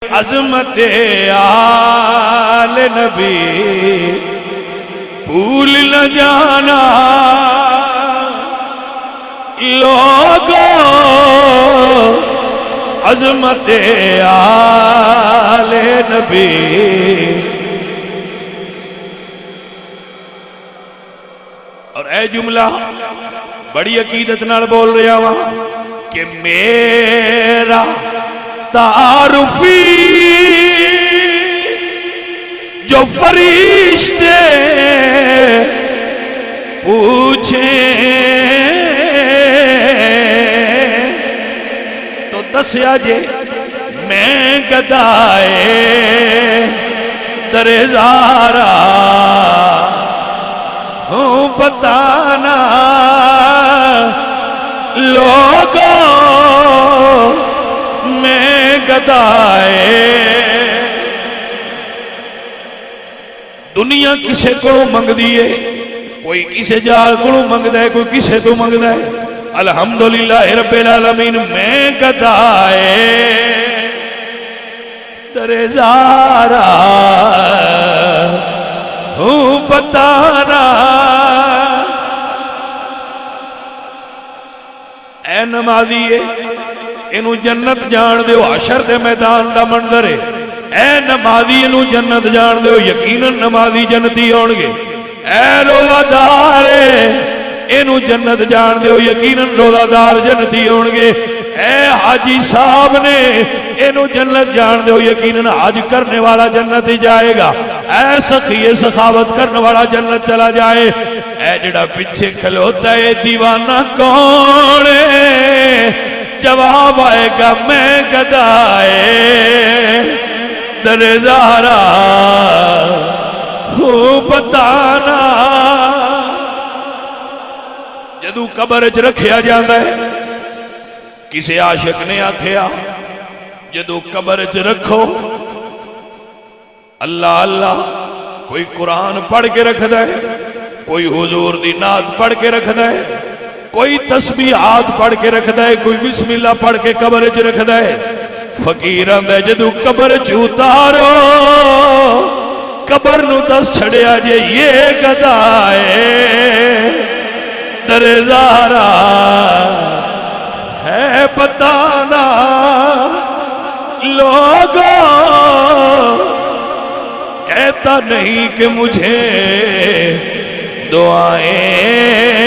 عظمت آل نبی بھول نہ جانا لوگوں، عظمت آل نبی۔ اور اے جملہ بڑی عقیدت نال بول رہا ہوا کہ میرا تعارفی جو فرشتے پوچھیں تو دسیا جے میں گدائے درزارا ہوں بتانا لوگوں میں گدائے۔ دنیا کسے کو منگ دیئے، کوئی کسے جال کو منگ دے، کوئی کسے تو منگ دے۔ الحمدللہ رب العالمین میں گدائے درزارا ہوں بتانا۔ اے نمازیے انہوں جنت جان دیو، حشر دے میدان دا منظر ہے۔ اے نمازی انہوں جنت جان دیو، یقیناً نمازی جنتی ہونگے۔ اے روزہ دارے انہوں جنت جان دیو، یقیناً روزہ دار جنتی ہونگے۔ اے حاجی صاحب نے انہوں جنت جان دیو، یقیناً حج کرنے والا جنت ہی جائے گا۔ اے سخی سخاوت کرنے والا جنت چلا جائے۔ اے جڑا پیچھے کھلوتا ہے دیوانہ کون ہے؟ جواب آئے گا میں گدائے درزارا ہوں بتانا۔ جدو قبر چ رکھیا جاتا ہے، کسی عاشق نے آکھیا جدو قبر چ رکھو اللہ اللہ، کوئی قرآن پڑھ کے رکھ دے، کوئی حضور دی نعت پڑھ کے رکھ دے، کوئی تسبیحات پڑھ کے رکھ دے، کوئی بسم اللہ پڑھ کے قبر چ رکھ دے۔ فقیراں دے جدو قبر چ اتارو قبر نو دس چھڑیا جے یہ گدائے درزارا ہے بتانا لوگوں، کہتا نہیں کہ مجھے دعائیں